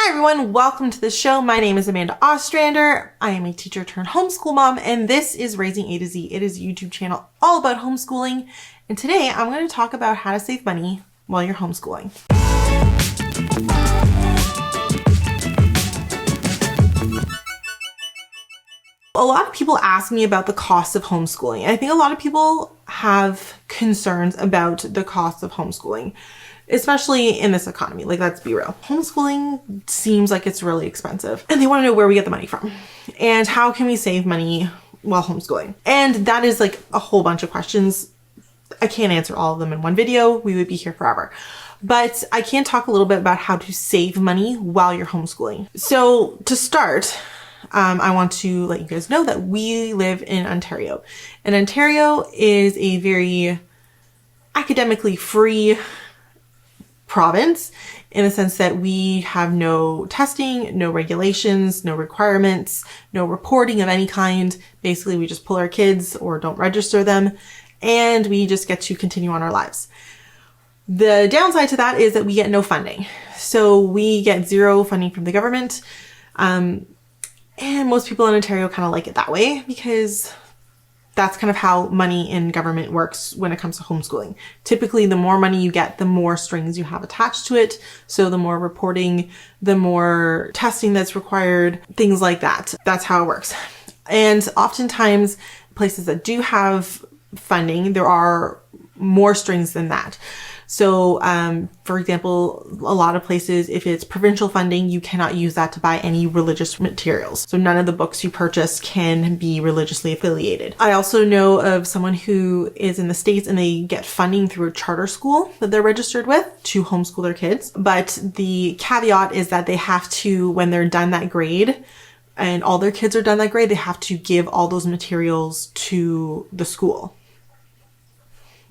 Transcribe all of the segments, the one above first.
Hi everyone, welcome to the show. My name is Amanda Ostrander. I am a teacher turned homeschool mom, and this is Raising A to Z. It is a YouTube channel all about homeschooling. And today I'm going to talk about how to save money while you're homeschooling. A lot of people ask me about the cost of homeschooling. I think a lot of people have concerns about the cost of homeschooling, especially in this economy. Like, let's be real. Homeschooling seems like it's really expensive, and they want to know where we get the money from and how can we save money while homeschooling. And that is like a whole bunch of questions. I can't answer all of them in one video. We would be here forever. But I can talk a little bit about how to save money while you're homeschooling. So to start, I want to let you guys know that we live in Ontario. And Ontario is a very academically free province in the sense that we have no testing, no regulations, no requirements, no reporting of any kind. Basically, we just pull our kids or don't register them, and we just get to continue on our lives. The downside to that is that we get no funding. So we get zero funding from the government. And most people in Ontario kind of like it that way because that's kind of how money in government works when it comes to homeschooling. Typically, the more money you get, the more strings you have attached to it. So the more reporting, the more testing that's required, things like that. That's how it works. And oftentimes, places that do have funding, there are more strings than that. So, for example, a lot of places, if it's provincial funding, you cannot use that to buy any religious materials. So none of the books you purchase can be religiously affiliated. I also know of someone who is in the States and they get funding through a charter school that they're registered with to homeschool their kids. But the caveat is that they have to, when they're done that grade, and all their kids are done that grade, they have to give all those materials to the school.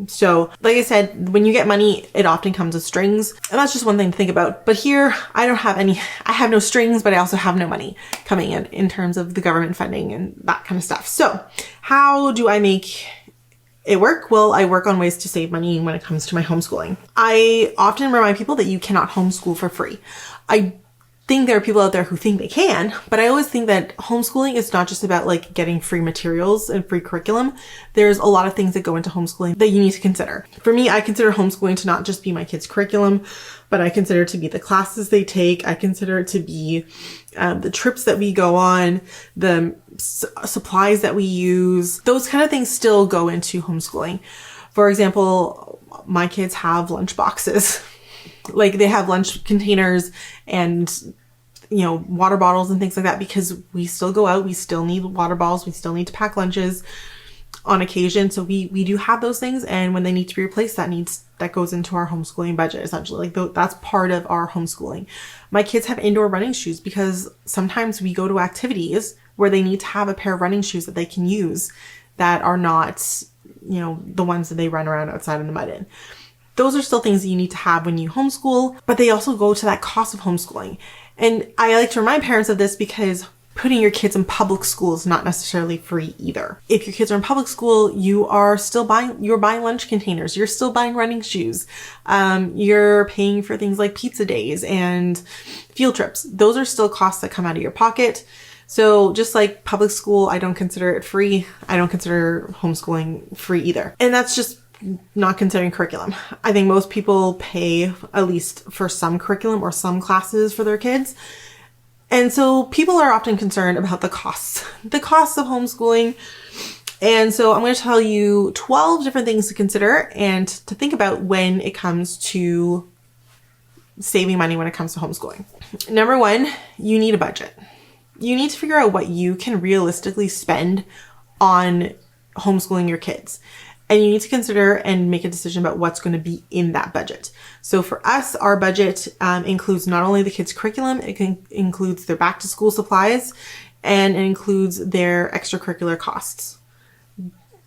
So, like I said, when you get money, it often comes with strings, and that's just one thing to think about. But here, I have no strings, but I also have no money coming in terms of the government funding and that kind of stuff. So, how do I make it work? Well, I work on ways to save money when it comes to my homeschooling. I often remind people that you cannot homeschool for free. I think there are people out there who think they can, but I always think that homeschooling is not just about like getting free materials and free curriculum. There's a lot of things that go into homeschooling that you need to consider. For me, I consider homeschooling to not just be my kids' curriculum, but I consider it to be the classes they take. I consider it to be the trips that we go on, the supplies that we use. Those kind of things still go into homeschooling. For example, my kids have lunch boxes. Like, they have lunch containers and, water bottles and things like that, because we still go out. We still need water bottles. We still need to pack lunches on occasion. So we do have those things. And when they need to be replaced, that goes into our homeschooling budget, essentially. Like, that's part of our homeschooling. My kids have indoor running shoes because sometimes we go to activities where they need to have a pair of running shoes that they can use that are not, the ones that they run around outside in the mud in. Those are still things that you need to have when you homeschool, but they also go to that cost of homeschooling. And I like to remind parents of this because putting your kids in public school is not necessarily free either. If your kids are in public school, you're buying lunch containers, you're still buying running shoes, you're paying for things like pizza days and field trips. Those are still costs that come out of your pocket. So just like public school, I don't consider it free. I don't consider homeschooling free either. And that's just not considering curriculum. I think most people pay at least for some curriculum or some classes for their kids. And so people are often concerned about the costs of homeschooling. And so I'm going to tell you 12 different things to consider and to think about when it comes to saving money when it comes to homeschooling. Number one, you need a budget. You need to figure out what you can realistically spend on homeschooling your kids. And you need to consider and make a decision about what's going to be in that budget. So for us, our budget includes not only the kids' curriculum, includes their back to school supplies, and it includes their extracurricular costs.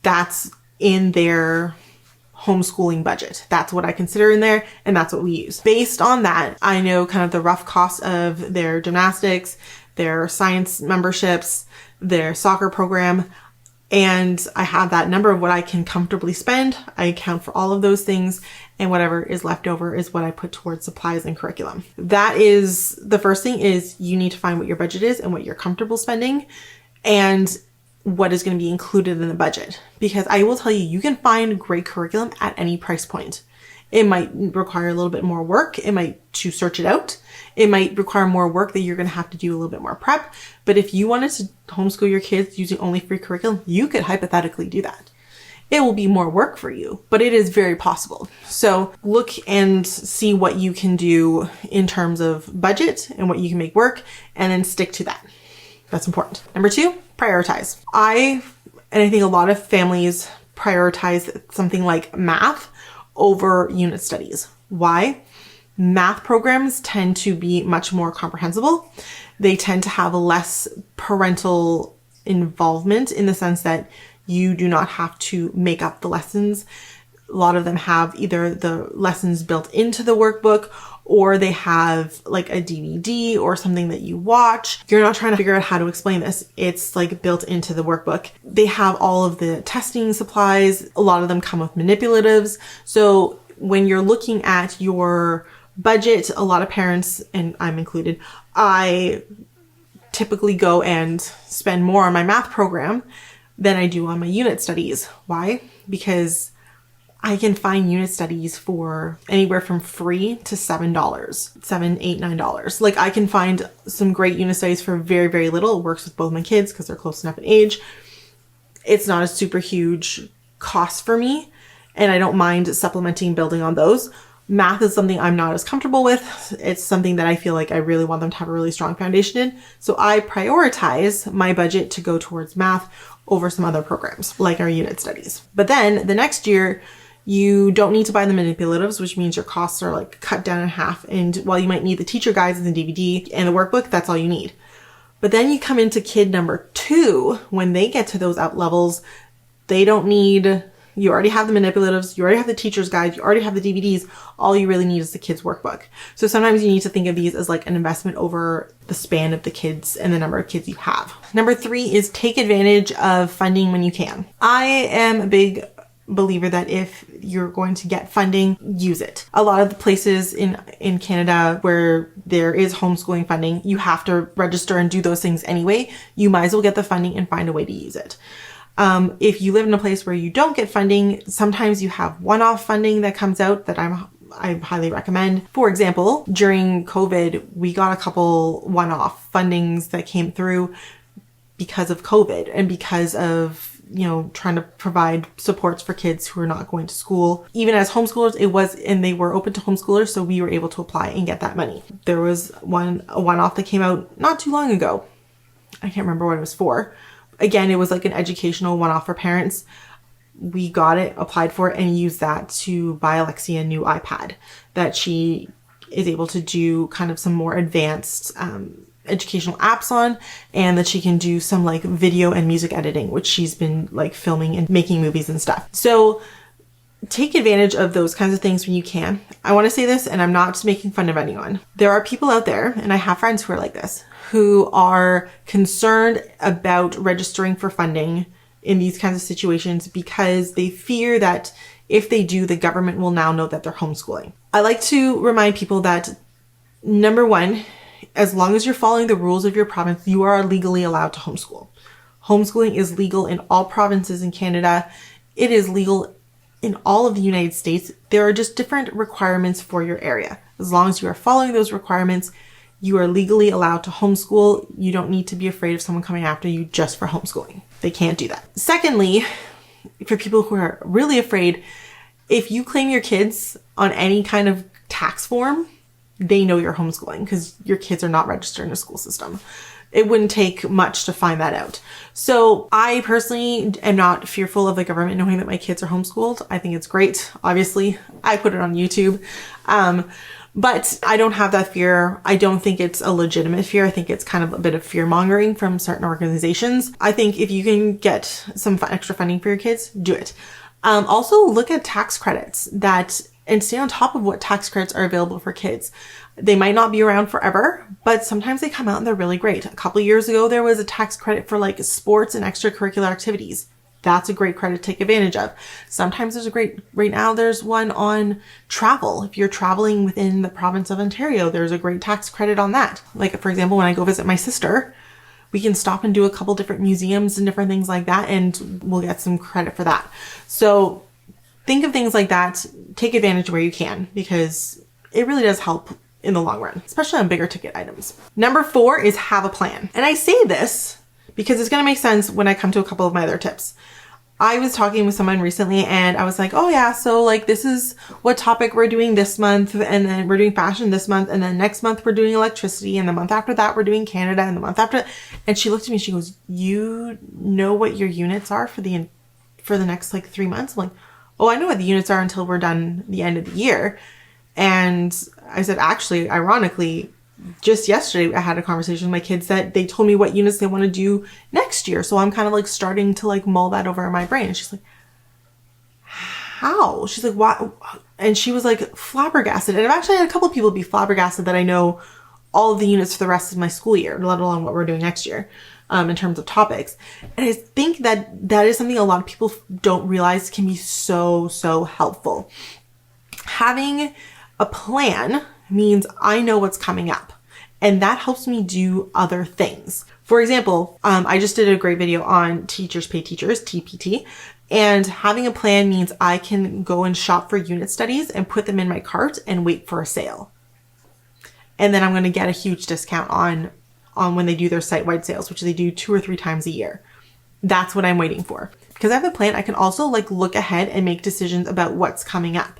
That's in their homeschooling budget. That's what I consider in there, and that's what we use. Based on that, I know kind of the rough cost of their gymnastics, their science memberships, their soccer program, And I have that number of what I can comfortably spend. I account for all of those things, and whatever is left over is what I put towards supplies and curriculum. That is the first thing, is you need to find what your budget is and what you're comfortable spending and what is going to be included in the budget. Because I will tell you, you can find great curriculum at any price point. It might require a little bit more work. It might to search it out. It might require more work that you're going to have to do a little bit more prep. But if you wanted to homeschool your kids using only free curriculum, you could hypothetically do that. It will be more work for you, but it is very possible. So look and see what you can do in terms of budget and what you can make work, and then stick to that. That's important. Number 2, prioritize. I think a lot of families prioritize something like math over unit studies. Why? Math programs tend to be much more comprehensible. They tend to have less parental involvement in the sense that you do not have to make up the lessons. A lot of them have either the lessons built into the workbook, or they have like a DVD or something that you watch. You're not trying to figure out how to explain this. It's like built into the workbook. They have all of the testing supplies. A lot of them come with manipulatives. So when you're looking at your budget, a lot of parents, and I'm included, I typically go and spend more on my math program than I do on my unit studies. Why? Because I can find unit studies for anywhere from free to $7, $7, $8, $9. Like I can find some great unit studies for very, very little. It works with both my kids because they're close enough in age. It's not a super huge cost for me, and I don't mind supplementing, building on those. Math is something I'm not as comfortable with. It's something that I feel like I really want them to have a really strong foundation in. So I prioritize my budget to go towards math over some other programs like our unit studies. But then the next year, you don't need to buy the manipulatives, which means your costs are like cut down in half. And while you might need the teacher guides and the DVD and the workbook, that's all you need. But then you come into kid number 2, when they get to those out levels, they don't need, you already have the manipulatives, you already have the teacher's guide, you already have the DVDs. All you really need is the kid's workbook. So sometimes you need to think of these as like an investment over the span of the kids and the number of kids you have. Number 3 is take advantage of funding when you can. I am a big believer that if you're going to get funding, use it. A lot of the places in Canada where there is homeschooling funding, you have to register and do those things anyway. You might as well get the funding and find a way to use it. If you live in a place where you don't get funding, sometimes you have one-off funding that comes out that I highly recommend. For example, during COVID, we got a couple one-off fundings that came through because of COVID and because of trying to provide supports for kids who are not going to school. Even as homeschoolers, and they were open to homeschoolers, so we were able to apply and get that money. There was a one-off that came out not too long ago. I can't remember what it was for. Again, it was like an educational one-off for parents. We got it, applied for it, and used that to buy Alexia a new iPad that she is able to do kind of some more advanced educational apps on, and that she can do some like video and music editing, which she's been like filming and making movies and stuff. So take advantage of those kinds of things when you can. I want to say this, and I'm not making fun of anyone. There are people out there, and I have friends who are like this, who are concerned about registering for funding in these kinds of situations because they fear that if they do, the government will now know that they're homeschooling. I like to remind people that, number 1, as long as you're following the rules of your province, you are legally allowed to homeschool. Homeschooling is legal in all provinces in Canada. It is legal in all of the United States. There are just different requirements for your area. As long as you are following those requirements, you are legally allowed to homeschool. You don't need to be afraid of someone coming after you just for homeschooling. They can't do that. Secondly, for people who are really afraid, if you claim your kids on any kind of tax form, they know you're homeschooling because your kids are not registered in a school system. It wouldn't take much to find that out. So I personally am not fearful of the government knowing that my kids are homeschooled. I think it's great. Obviously, I put it on YouTube. But I don't have that fear. I don't think it's a legitimate fear. I think it's kind of a bit of fear mongering from certain organizations. I think if you can get some extra funding for your kids, do it. Also look at tax credits and stay on top of what tax credits are available for kids. They might not be around forever, but sometimes they come out and they're really great. A couple of years ago, there was a tax credit for like sports and extracurricular activities. That's a great credit to take advantage of. Sometimes right now there's one on travel. If you're traveling within the province of Ontario, there's a great tax credit on that. Like, for example, when I go visit my sister, we can stop and do a couple different museums and different things like that, and we'll get some credit for that. So think of things like that. Take advantage where you can, because it really does help in the long run, especially on bigger ticket items. Number 4 is have a plan. And I say this because it's going to make sense when I come to a couple of my other tips. I was talking with someone recently and I was like, oh yeah, so like this is what topic we're doing this month, and then we're doing fashion this month, and then next month we're doing electricity, and the month after that we're doing Canada, and the month after. And she looked at me and she goes, you know what your units are for the next like 3 months? I'm like, oh, I know what the units are until we're done the end of the year. And I said, actually, ironically, just yesterday I had a conversation with my kids that they told me what units they want to do next year. So I'm kind of like starting to like mull that over in my brain. And she's like, how? She's like, what? And she was like flabbergasted. And I've actually had a couple of people be flabbergasted that I know all of the units for the rest of my school year, let alone what we're doing next year, in terms of topics. And I think that is something a lot of people don't realize can be so, so helpful. Having a plan means I know what's coming up, and that helps me do other things. For example, I just did a great video on Teachers Pay Teachers, TPT, and having a plan means I can go and shop for unit studies and put them in my cart and wait for a sale. And then I'm going to get a huge discount on when they do their site-wide sales, which they do 2 or 3 times a year. That's what I'm waiting for. Because I have a plan, I can also like look ahead and make decisions about what's coming up.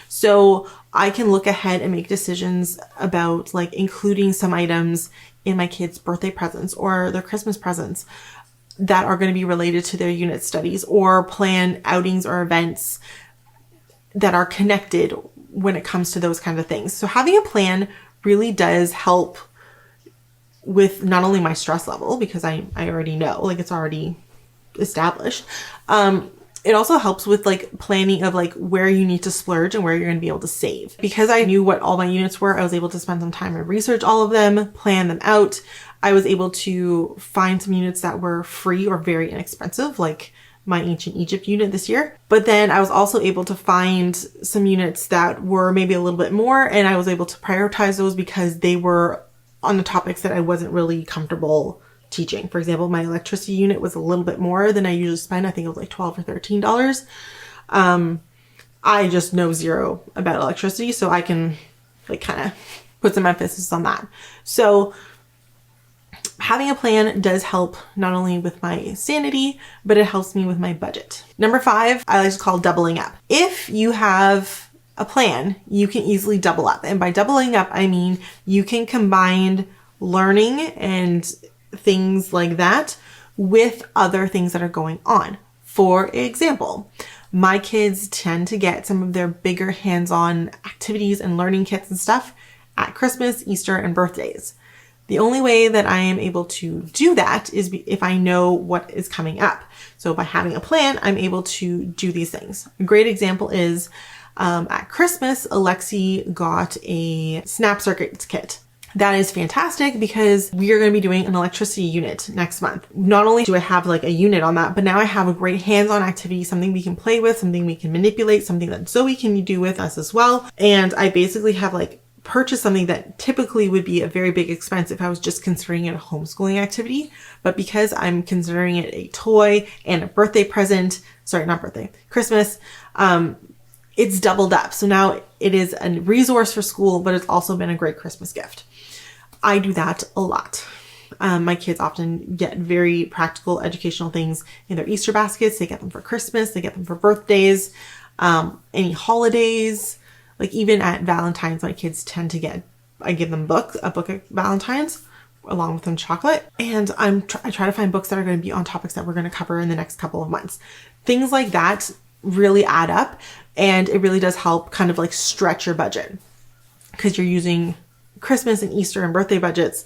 So I can look ahead and make decisions about like including some items in my kids' birthday presents or their Christmas presents that are going to be related to their unit studies, or plan outings or events that are connected when it comes to those kinds of things. So having a plan really does help with not only my stress level, because I already know, like it's already established. It also helps with like planning of like where you need to splurge and where you're going to be able to save. Because I knew what all my units were, I was able to spend some time and research all of them, plan them out. I was able to find some units that were free or very inexpensive, like my ancient Egypt unit this year. But then I was also able to find some units that were maybe a little bit more, and I was able to prioritize those because they were on the topics that I wasn't really comfortable teaching. For example, my electricity unit was a little bit more than I usually spend. I think it was like $12 or $13. I just know zero about electricity, so I can like kind of put some emphasis on that. So having a plan does help not only with my sanity, but it helps me with my budget. Number 5, I like to call doubling up. If you have a plan, you can easily double up. And by doubling up, I mean you can combine learning and things like that with other things that are going on. For example, my kids tend to get some of their bigger hands-on activities and learning kits and stuff at Christmas, Easter, and birthdays. The only way that I am able to do that is if I know what is coming up. So by having a plan, I'm able to do these things. A great example is at Christmas, Alexi got a snap circuits kit. That is fantastic because we are going to be doing an electricity unit next month. Not only do I have like a unit on that, but now I have a great hands-on activity, something we can play with, something we can manipulate, something that Zoe can do with us as well. And I basically have like purchased something that typically would be a very big expense if I was just considering it a homeschooling activity. But because I'm considering it a toy and a birthday present, Christmas, it's doubled up. So now it is a resource for school, but it's also been a great Christmas gift. I do that a lot. My kids often get very practical educational things in their Easter baskets. They get them for Christmas. They get them for birthdays, any holidays. Like even at Valentine's, my kids tend to I give them a book at Valentine's along with some chocolate. And I try to find books that are going to be on topics that we're going to cover in the next couple of months. Things like that really add up, and it really does help kind of like stretch your budget because you're using Christmas and Easter and birthday budgets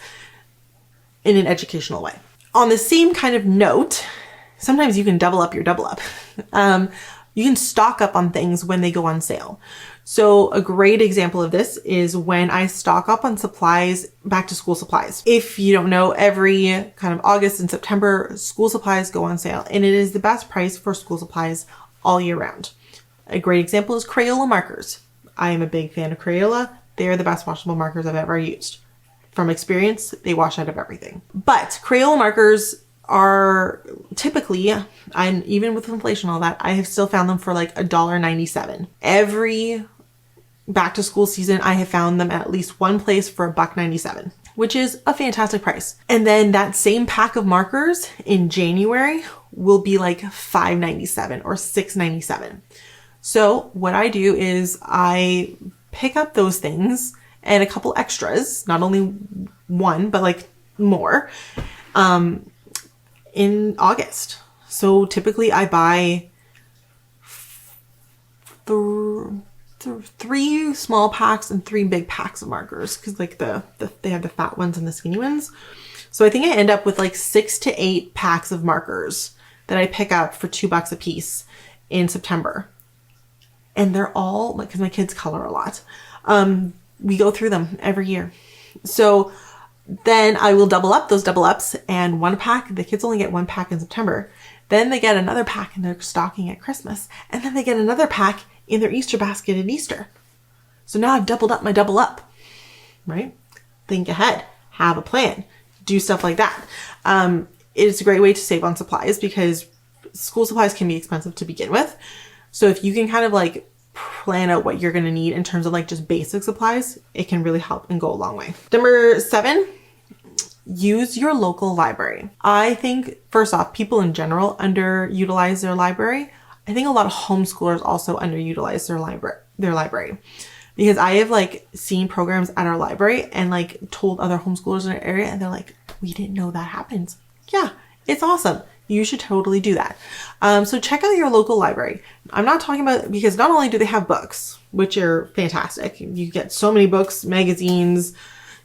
in an educational way. On the same kind of note, sometimes you can double up your double up. You can stock up on things when they go on sale. So a great example of this is when I stock up on supplies, back to school supplies. If you don't know, every kind of August and September, school supplies go on sale, and it is the best price for school supplies all year round. A great example is Crayola markers. I am a big fan of Crayola. They are the best washable markers I've ever used. From experience, they wash out of everything. But Crayola markers are typically, and even with inflation and all that, I have still found them for like $1.97. Every back to school season, I have found them at least one place for $1.97, which is a fantastic price. And then that same pack of markers in January will be like $5.97 or $6.97. So what I do is I pick up those things and a couple extras, not only one, but like more, in August. So typically I buy three small packs and 3 big packs of markers, because like they have the fat ones and the skinny ones. So I think I end up with like 6 to 8 packs of markers that I pick up for $2 a piece in September. And they're all like, because my kids color a lot. We go through them every year. So then I will double up those double ups, and one pack, the kids only get 1 pack in September. Then they get another pack in their stocking at Christmas. And then they get another pack in their Easter basket at Easter. So now I've doubled up my double up, right? Think ahead, have a plan, do stuff like that. It's a great way to save on supplies, because school supplies can be expensive to begin with. So if you can kind of like plan out what you're going to need in terms of like just basic supplies, it can really help and go a long way. Number 7, use your local library. I think, first off, people in general underutilize their library. I think a lot of homeschoolers also underutilize their library, because I have like seen programs at our library and like told other homeschoolers in our area, and they're like, we didn't know that happens. Yeah, it's awesome. You should totally do that. So check out your local library. I'm not talking about, because not only do they have books, which are fantastic. You get so many books, magazines,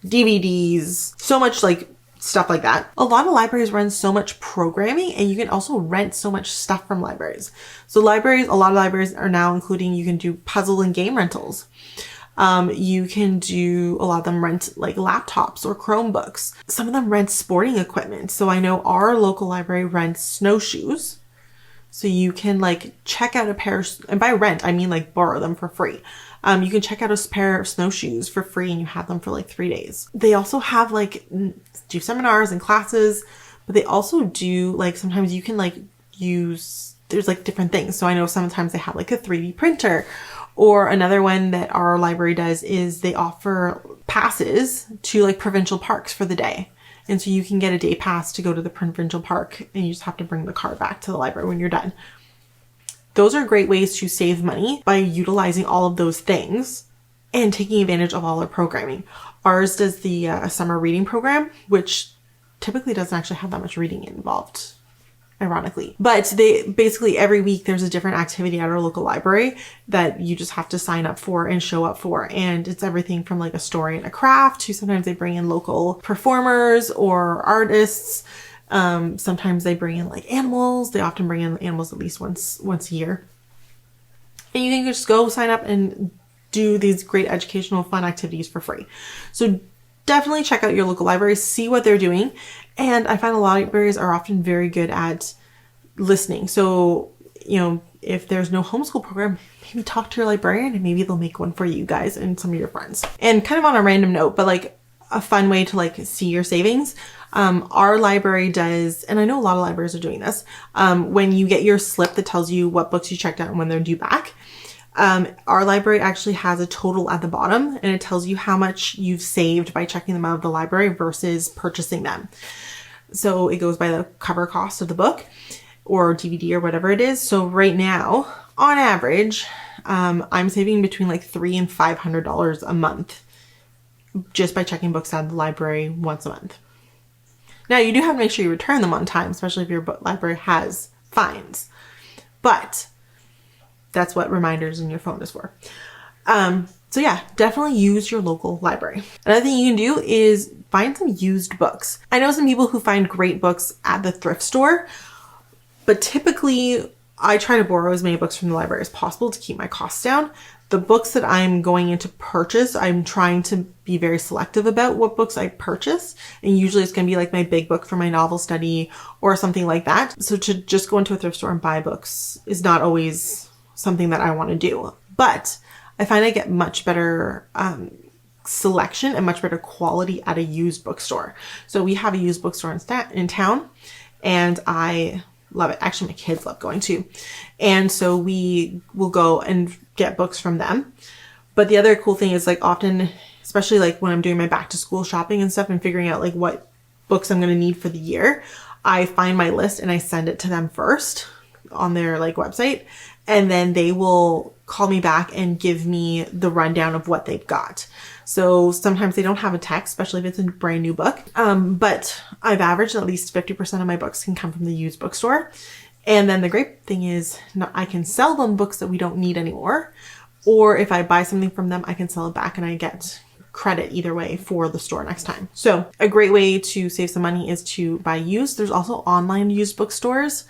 DVDs, so much like stuff like that. A lot of libraries run so much programming, and you can also rent so much stuff from libraries. So a lot of libraries are now including, you can do puzzle and game rentals. You can do, a lot of them rent like laptops or Chromebooks. Some of them rent sporting equipment. So I know our local library rents snowshoes. So you can like check out a pair, and by rent, I mean like borrow them for free. You can check out a pair of snowshoes for free, and you have them for like 3 days. They also have like, do seminars and classes, but they also do like, sometimes you can like use, there's like different things. So I know sometimes they have like a 3D printer. Or another one that our library does is they offer passes to like provincial parks for the day. And so you can get a day pass to go to the provincial park, and you just have to bring the card back to the library when you're done. Those are great ways to save money by utilizing all of those things and taking advantage of all our programming. Ours does the summer reading program, which typically doesn't actually have that much reading involved, ironically. But they basically, every week there's a different activity at our local library that you just have to sign up for and show up for. And it's everything from like a story and a craft to, sometimes they bring in local performers or artists. Sometimes they bring in like animals. They often bring in animals at least once a year. And you can just go sign up and do these great educational fun activities for free. So definitely check out your local library, see what they're doing. And I find a lot of libraries are often very good at listening. So, you know, if there's no homeschool program, maybe talk to your librarian and maybe they'll make one for you guys and some of your friends. And kind of on a random note, but like a fun way to like see your savings. Our library does, and I know a lot of libraries are doing this, when you get your slip that tells you what books you checked out and when they're due back, our library actually has a total at the bottom, and it tells you how much you've saved by checking them out of the library versus purchasing them. So it goes by the cover cost of the book or DVD or whatever it is. So right now, on average, I'm saving between like $300 and $500 a month just by checking books out of the library once a month. Now, you do have to make sure you return them on time, especially if your library has fines. But that's what reminders in your phone is for. So yeah, definitely use your local library. Another thing you can do is find some used books. I know some people who find great books at the thrift store, but typically I try to borrow as many books from the library as possible to keep my costs down. the books that I'm going in to purchase, I'm trying to be very selective about what books I purchase. And usually it's going to be like my big book for my novel study or something like that. So to just go into a thrift store and buy books is not always something that I want to do. But I find I get much better selection and much better quality at a used bookstore. So we have a used bookstore in town, and I love it. Actually, my kids love going to. And so we will go and get books from them. But the other cool thing is like often, especially like when I'm doing my back to school shopping and stuff and figuring out like what books I'm going to need for the year, I find my list and I send it to them first on their like website. And then they will call me back and give me the rundown of what they've got. So sometimes they don't have a text, especially if it's a brand new book. But I've averaged at least 50% of my books can come from the used bookstore. And then the great thing is I can sell them books that we don't need anymore. Or if I buy something from them, I can sell it back and I get credit either way for the store next time. So a great way to save some money is to buy used. There's also online used bookstores.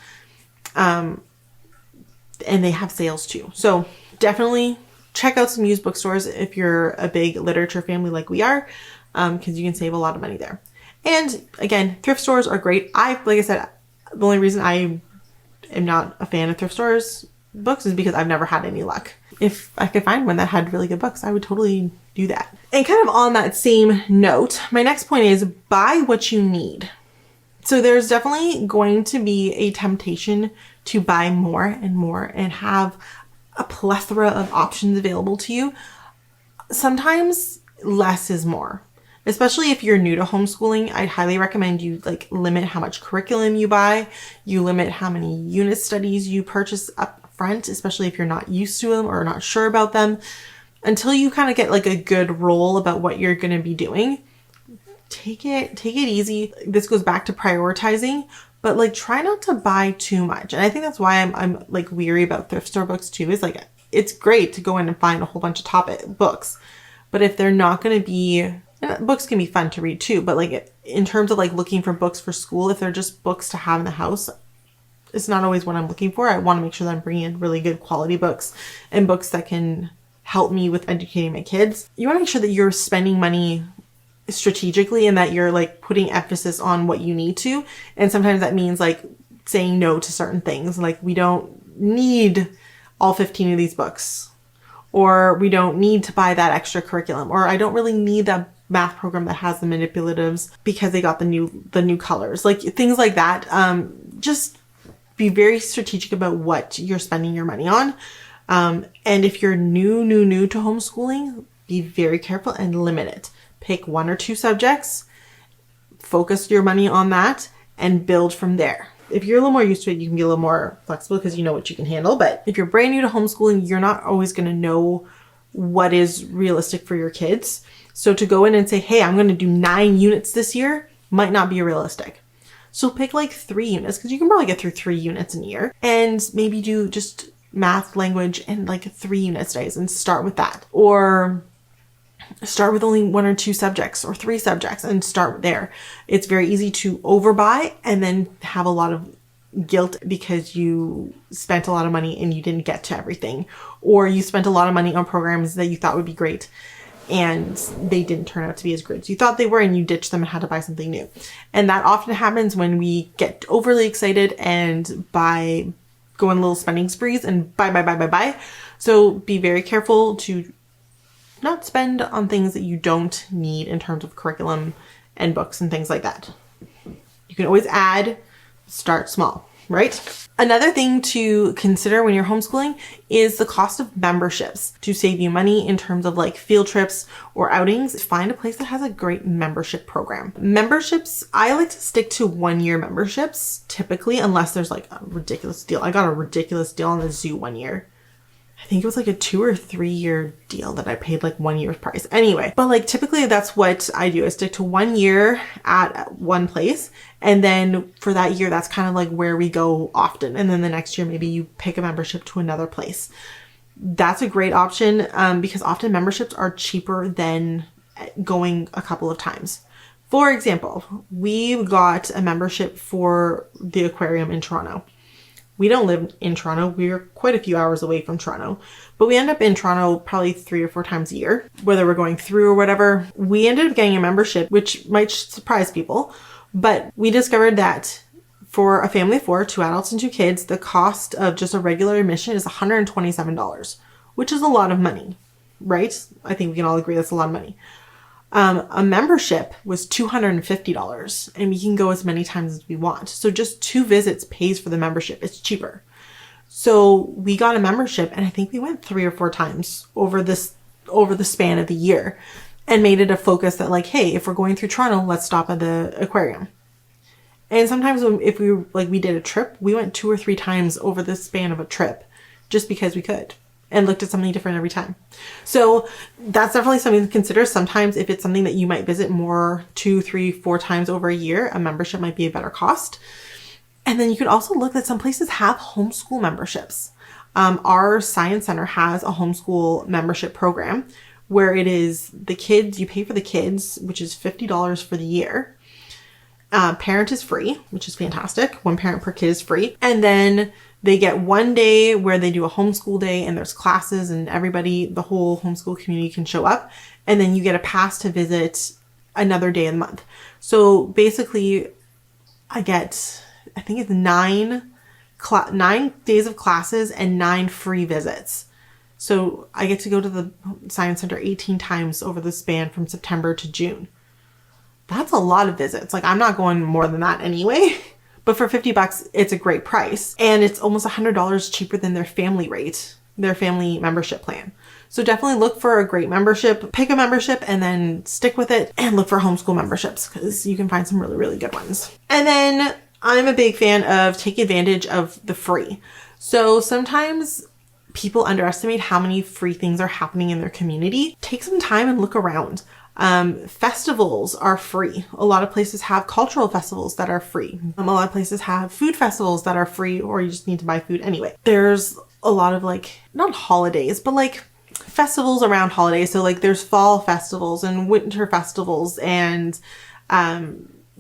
And they have sales too. So definitely check out some used bookstores if you're a big literature family like we are, because you can save a lot of money there. And again, thrift stores are great. Like I said, the only reason I am not a fan of thrift stores books is because I've never had any luck. If I could find one that had really good books, I would totally do that. And kind of on that same note, my next point is buy what you need. So there's definitely going to be a temptation to buy more and more and have a plethora of options available to you. Sometimes less is more, especially if you're new to homeschooling. I'd highly recommend you like limit how much curriculum you buy. You limit how many unit studies you purchase up front, especially if you're not used to them or not sure about them, until you kind of get like a good roll about what you're going to be doing. Take it easy. This goes back to prioritizing, but like try not to buy too much. And I think that's why I'm like weary about thrift store books too, is like, it's great to go in and find a whole bunch of topic books, but if they're not going to be, and books can be fun to read too, but like in terms of like looking for books for school, if they're just books to have in the house, it's not always what I'm looking for. I want to make sure that I'm bringing in really good quality books and books that can help me with educating my kids. You want to make sure that you're spending money strategically and that you're like putting emphasis on what you need to. And sometimes that means like saying no to certain things. Like we don't need all 15 of these books, or we don't need to buy that extra curriculum, or I don't really need that math program that has the manipulatives because they got the new colors, like things like that. Just be very strategic about what you're spending your money on. And if you're new to homeschooling, be very careful and limit it. Pick 1 or 2 subjects, focus your money on that, and build from there. If you're a little more used to it, you can be a little more flexible because you know what you can handle. But if you're brand new to homeschooling, you're not always going to know what is realistic for your kids. So to go in and say, hey, I'm going to do 9 units this year might not be realistic. So pick like 3 units, because you can probably get through 3 units in a year, and maybe do just math, language, and like 3 unit studies and start with that. Or start with only 1 or 2 subjects or 3 subjects and start there. It's very easy to overbuy and then have a lot of guilt because you spent a lot of money and you didn't get to everything, or you spent a lot of money on programs that you thought would be great and they didn't turn out to be as great as you thought they were, and you ditched them and had to buy something new. And that often happens when we get overly excited and go on little spending sprees and buy. So be very careful to not spend on things that you don't need in terms of curriculum and books and things like that. You can always add, start small, right? Another thing to consider when you're homeschooling is the cost of memberships. To save you money in terms of like field trips or outings, find a place that has a great membership program. Memberships, I like to stick to 1-year memberships typically, unless there's like a ridiculous deal. I got a ridiculous deal on the zoo 1 year. I think it was like a 2 or 3 year deal that I paid like 1 year's price. Anyway, but like typically that's what I do. I stick to 1 year at one place. And then for that year, that's kind of like where we go often. And then the next year, maybe you pick a membership to another place. That's a great option because often memberships are cheaper than going a couple of times. For example, we got a membership for the aquarium in Toronto. We don't live in Toronto. We're quite a few hours away from Toronto, but we end up in Toronto probably 3 or 4 times a year, whether we're going through or whatever. We ended up getting a membership, which might surprise people, but we discovered that for a family of 4, 2 adults and 2 kids, the cost of just a regular admission is $127, which is a lot of money, right? I think we can all agree that's a lot of money. A membership was $250 and we can go as many times as we want. So just 2 visits pays for the membership. It's cheaper. So we got a membership and I think we went 3 or 4 times over the span of the year and made it a focus that like, hey, if we're going through Toronto, let's stop at the aquarium. And sometimes if we did a trip, we went 2 or 3 times over the span of a trip just because we could. And looked at something different every time. So that's definitely something to consider. Sometimes if it's something that you might visit more 2, 3, 4 times over a year, a membership might be a better cost. And then you could also look that some places have homeschool memberships. Our science center has a homeschool membership program where it is the kids, you pay for the kids, which is $50 for the year. Parent is free, which is fantastic. 1 parent per kid is free. And then they get 1 day where they do a homeschool day and there's classes and everybody, the whole homeschool community can show up. And then you get a pass to visit another day of the month. So basically I think it's 9 days of classes and 9 free visits. So I get to go to the Science Center 18 times over the span from September to June. That's a lot of visits. Like I'm not going more than that anyway. But for $50, it's a great price. And it's almost $100 cheaper than their family rate, their family membership plan. So definitely look for a great membership, pick a membership and then stick with it and look for homeschool memberships because you can find some really, really good ones. And then I'm a big fan of take advantage of the free. So sometimes people underestimate how many free things are happening in their community. Take some time and look around. Festivals are free. A lot of places have cultural festivals that are free. A lot of places have food festivals that are free, or you just need to buy food anyway. There's a lot of not holidays, but festivals around holidays. So there's fall festivals and winter festivals and,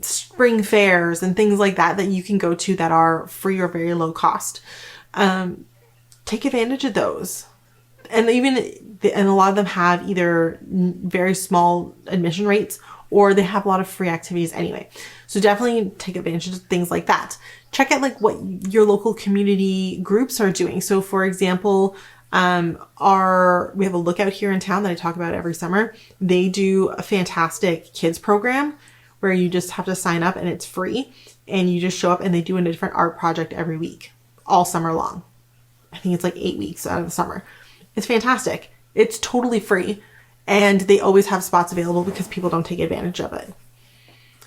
spring fairs and things like that you can go to that are free or very low cost. Take advantage of those. And a lot of them have either very small admission rates or they have a lot of free activities anyway. So definitely take advantage of things like that. Check out what your local community groups are doing. So for example, we have a lookout here in town that I talk about every summer. They do a fantastic kids program where you just have to sign up and it's free and you just show up and they do a different art project every week, all summer long. I think it's 8 weeks out of the summer. It's fantastic. It's totally free. And they always have spots available because people don't take advantage of it,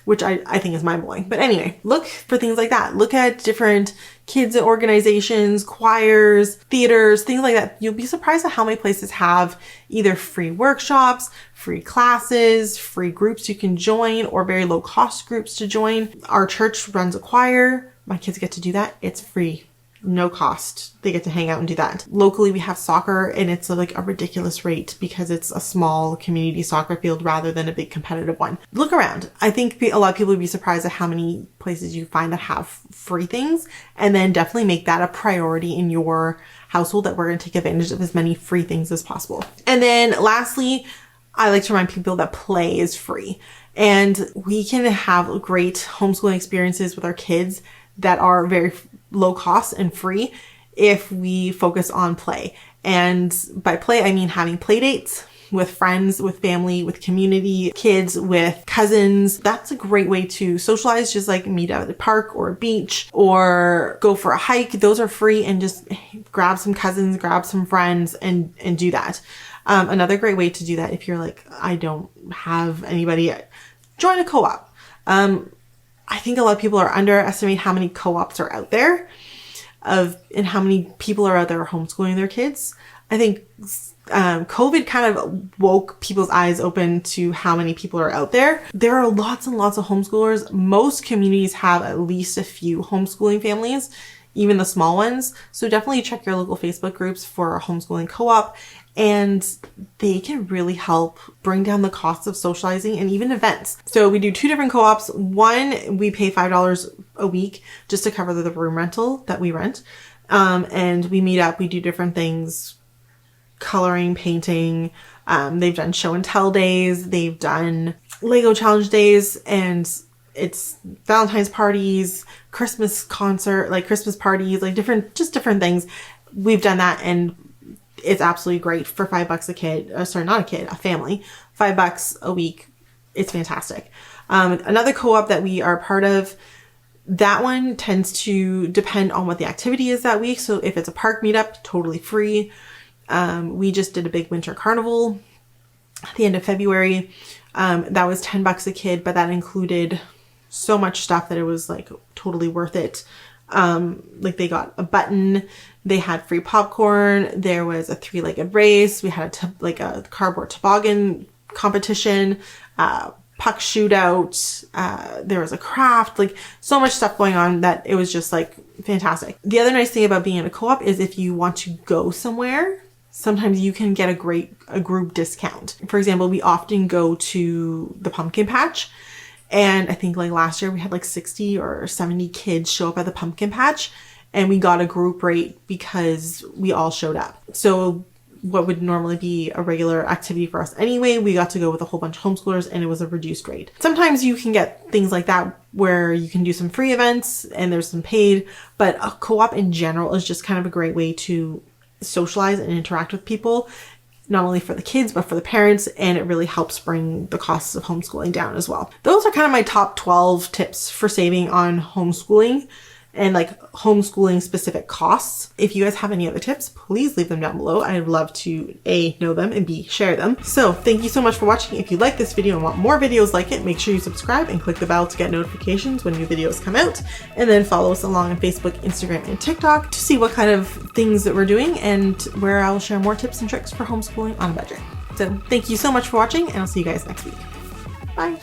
which I think is mind-blowing. But anyway, look for things like that. Look at different kids organizations, choirs, theaters, things like that. You'll be surprised at how many places have either free workshops, free classes, free groups you can join, or very low cost groups to join. Our church runs a choir. My kids get to do that. It's free. No cost. They get to hang out and do that. Locally, we have soccer and it's a ridiculous rate because it's a small community soccer field rather than a big competitive one. Look around. I think a lot of people would be surprised at how many places you find that have free things, and then definitely make that a priority in your household that we're going to take advantage of as many free things as possible. And then lastly, I like to remind people that play is free and we can have great homeschooling experiences with our kids that are very low cost and free if we focus on play. And by play, I mean having play dates with friends, with family, with community, kids, with cousins. That's a great way to socialize, just meet out at the park or a beach or go for a hike. Those are free, and just grab some cousins, grab some friends and do that. Another great way to do that if you're I don't have anybody, join a co-op. I think a lot of people are underestimating how many co-ops are out there and how many people are out there homeschooling their kids. I think COVID kind of woke people's eyes open to how many people are out there. There are lots and lots of homeschoolers. Most communities have at least a few homeschooling families, even the small ones. So definitely check your local Facebook groups for a homeschooling co-op and they can really help bring down the cost of socializing and even events. So we do 2 different co-ops. One, we pay $5 a week just to cover the room rental that we rent. And we meet up, we do different things, coloring, painting. They've done show and tell days. They've done Lego challenge days, and it's Valentine's parties, Christmas concert, like Christmas parties, like different things. We've done that, and it's absolutely great for $5 a kid. Sorry, not a kid, a family. $5 a week. It's fantastic. Another co-op that we are part of, that one tends to depend on what the activity is that week. So if it's a park meetup, totally free. We just did a big winter carnival at the end of February. That was $10 a kid, but that included so much stuff that it was like totally worth it. Like they got a button, they had free popcorn, there was a 3-legged race, we had a cardboard toboggan competition, puck shootout, there was a craft, like so much stuff going on that it was just like fantastic. The other nice thing about being in a co-op is if you want to go somewhere, sometimes you can get a group discount. For example, we often go to the pumpkin patch. And I think like last year we had like 60 or 70 kids show up at the pumpkin patch, and we got a group rate because we all showed up. So what would normally be a regular activity for us anyway, we got to go with a whole bunch of homeschoolers, and it was a reduced rate. Sometimes you can get things like that where you can do some free events and there's some paid, but a co-op in general is just kind of a great way to socialize and interact with people, not only for the kids, but for the parents, and it really helps bring the costs of homeschooling down as well. Those are kind of my top 12 tips for saving on homeschooling and like homeschooling specific costs. If you guys have any other tips, please leave them down below. I'd love to A, know them, and B, share them. So thank you so much for watching. If you like this video and want more videos like it, make sure you subscribe and click the bell to get notifications when new videos come out. And then follow us along on Facebook, Instagram, and TikTok to see what kind of things that we're doing and where I'll share more tips and tricks for homeschooling on a budget. So thank you so much for watching, and I'll see you guys next week. Bye.